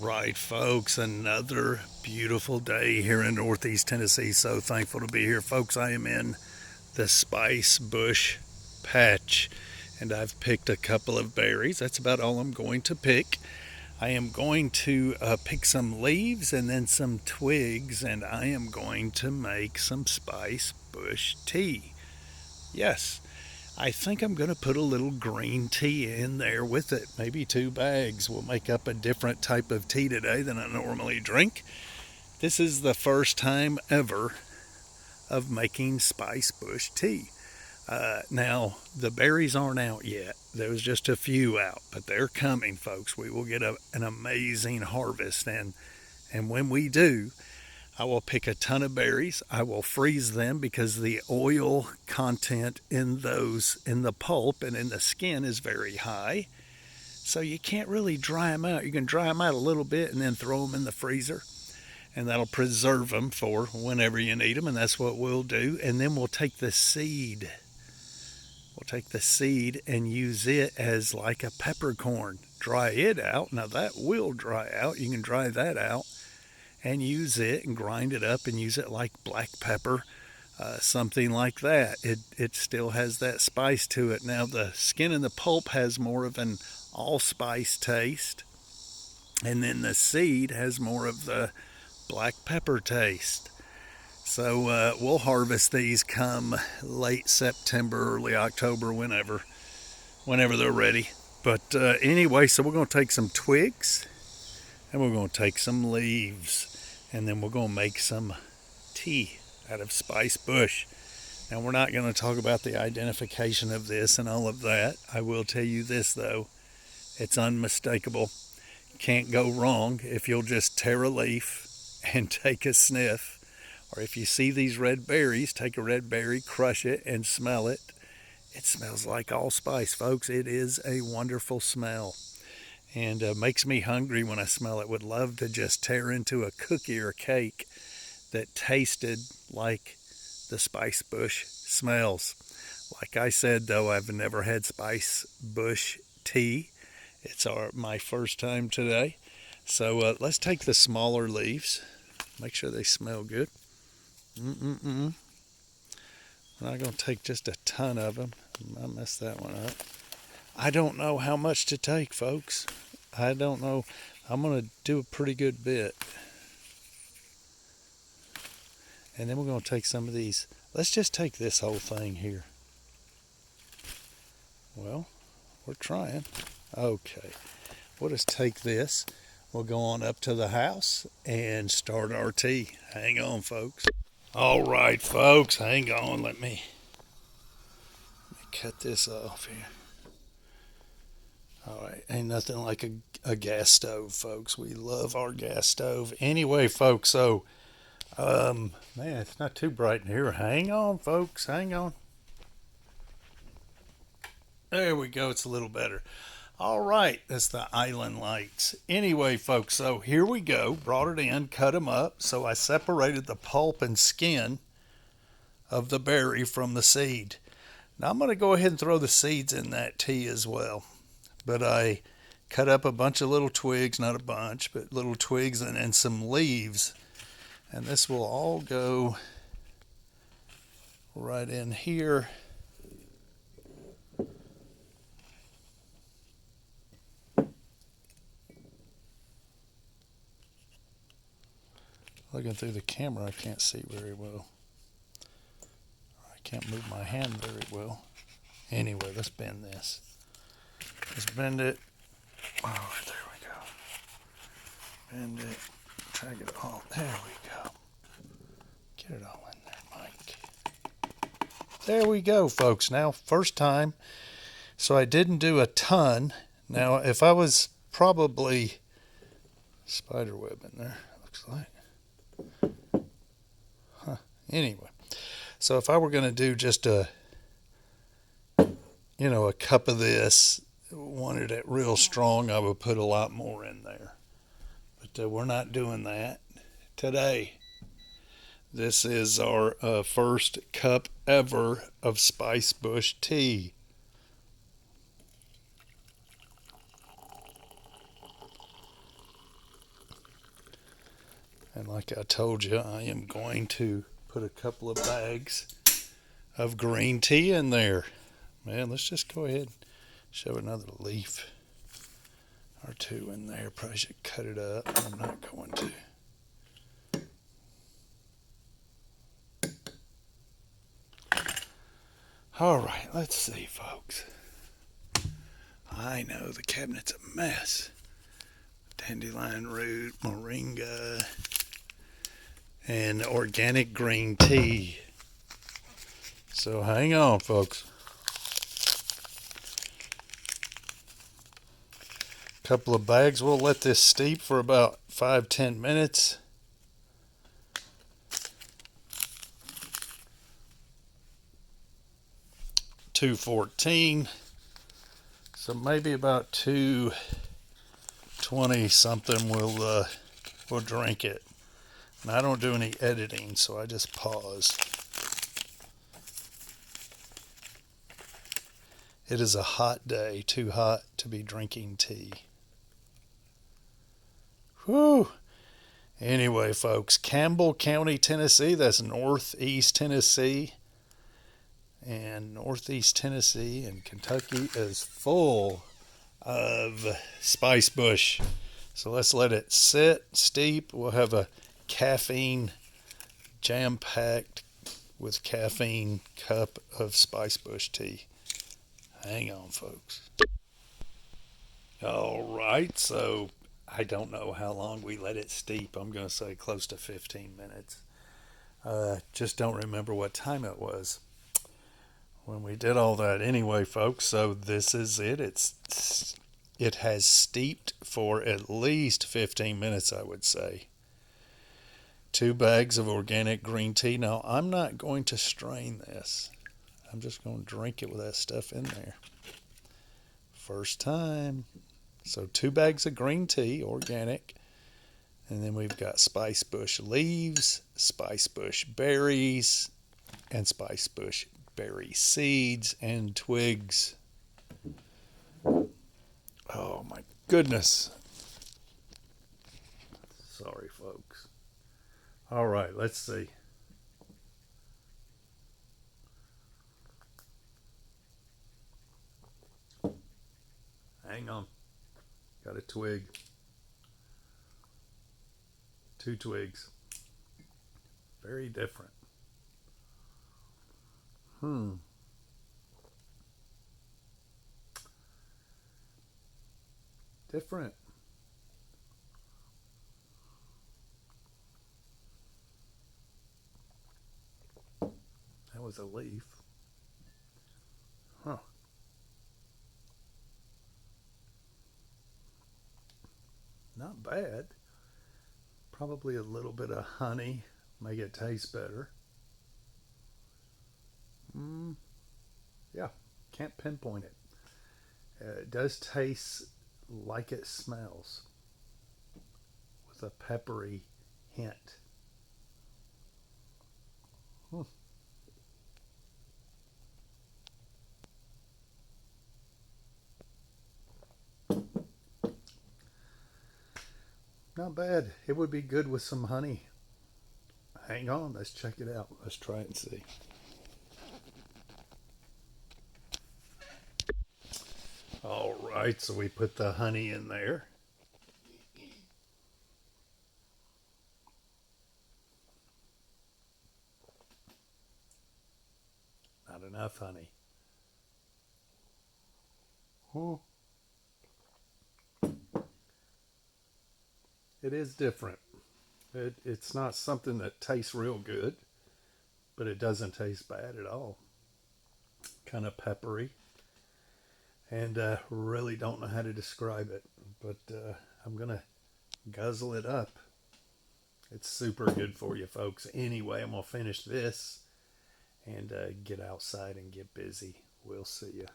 Right, folks, another beautiful day here in Northeast Tennessee. So thankful to be here, folks. I am in the Spicebush patch and I've picked a couple of berries. That's about all I'm going to pick. I am going to pick some leaves and then some twigs, and I am going to make some spice bush tea. Yes, I think I'm going to put a little green tea in there with it. Maybe 2 bags will make up a different type of tea today than I normally drink. This is the first time ever of making spice bush tea. Now, the berries aren't out yet. There's just a few out, but they're coming, folks. We will get an amazing harvest, and when we do, I will pick a ton of berries. I will freeze them because the oil content in those, in the pulp and in the skin, is very high. So you can't really dry them out. You can dry them out a little bit and then throw them in the freezer, and that'll preserve them for whenever you need them, and that's what we'll do. And then we'll take the seed. We'll take the seed and use it as like a peppercorn. Dry it out. Now that will dry out. You can dry that out and use it and grind it up and use it like black pepper, something like that. It still has that spice to it. Now the skin and the pulp has more of an allspice taste, and then the seed has more of the black pepper taste. So we'll harvest these come late September, early October, whenever they're ready. But anyway, so we're going to take some twigs and we're going to take some leaves, and then we're going to make some tea out of spice bush. Now, we're not going to talk about the identification of this and all of that. I will tell you this, though. It's unmistakable. Can't go wrong if you'll just tear a leaf and take a sniff. Or if you see these red berries, take a red berry, crush it, and smell it. It smells like allspice, folks. It is a wonderful smell, and makes me hungry when I smell it. Would love to just tear into a cookie or cake that tasted like the spice bush smells. Like I said, though, I've never had spice bush tea. It's my first time today. So let's take the smaller leaves. Make sure they smell good. I'm not going to take just a ton of them. I messed that one up. I don't know how much to take, folks. I don't know. I'm going to do a pretty good bit. And then we're going to take some of these. Let's just take this whole thing here. Well, we're trying. Okay. We'll just take this. We'll go on up to the house and start our tea. Hang on, folks. All right, folks. Hang on. Let me cut this off here. All right, ain't nothing like a gas stove, folks. We love our gas stove. Anyway, folks, so, man, it's not too bright in here. Hang on, folks, hang on. There we go, it's a little better. All right, that's the island lights. Anyway, folks, so here we go. Brought it in, cut them up. So I separated the pulp and skin of the berry from the seed. Now I'm going to go ahead and throw the seeds in that tea as well. But I cut up a bunch of little twigs, not a bunch, but little twigs and some leaves. And this will all go right in here. Looking through the camera, I can't see very well. I can't move my hand very well. Anyway, let's bend this. Let's bend it. Oh, there we go. Bend it. Drag it all. There we go. Get it all in there, Mike. There we go, folks. Now, first time. So I didn't do a ton. Now, if I was probably spiderweb in there, looks like. Anyway, so if I were going to do just a cup of this, wanted it real strong, I would put a lot more in there. But we're not doing that today. This is our first cup ever of Spicebush tea. And like I told you, I am going to put a couple of bags of green tea in there. Man, let's just go ahead and shove another leaf or two in there. Probably should cut it up. I'm not going to. All right, let's see, folks. I know the cabinet's a mess. Dandelion root, moringa, and organic green tea. So hang on, folks. Couple of bags. We'll let this steep for about 5-10 minutes. $2.14. So maybe about 2:20 something we'll drink it. And I don't do any editing, so I just pause. It is a hot day, too hot to be drinking tea. Whew. Anyway, folks, Campbell County, Tennessee, that's northeast Tennessee. And northeast Tennessee and Kentucky is full of Spicebush. So let's let it sit, steep. We'll have a caffeine, jam-packed with caffeine cup of Spicebush tea. Hang on, folks. All right, so I don't know how long we let it steep. I'm going to say close to 15 minutes. Just don't remember what time it was when we did all that. Anyway, folks, so this is it. It has steeped for at least 15 minutes, I would say. 2 bags of organic green tea. Now, I'm not going to strain this. I'm just going to drink it with that stuff in there. First time. So 2 bags of green tea, organic. And then we've got Spicebush leaves, Spicebush berries, and Spicebush berry seeds and twigs. Oh my goodness. Sorry, folks. All right, let's see. Hang on. Got a twig. 2 twigs. Very different. Different. That was a leaf. Huh. Not bad. Probably a little bit of honey. Make it taste better. Yeah, can't pinpoint it. It does taste like it smells with a peppery hint. Not bad. It would be good with some honey. Hang on, let's check it out. Let's try it and see. All right, so we put the honey in there. Not enough honey. Oh, it is different. It's not something that tastes real good, but it doesn't taste bad at all. Kind of peppery, and really don't know how to describe it, but I'm gonna guzzle it up. It's super good for you, folks. Anyway, I'm gonna finish this and get outside and get busy. We'll see you.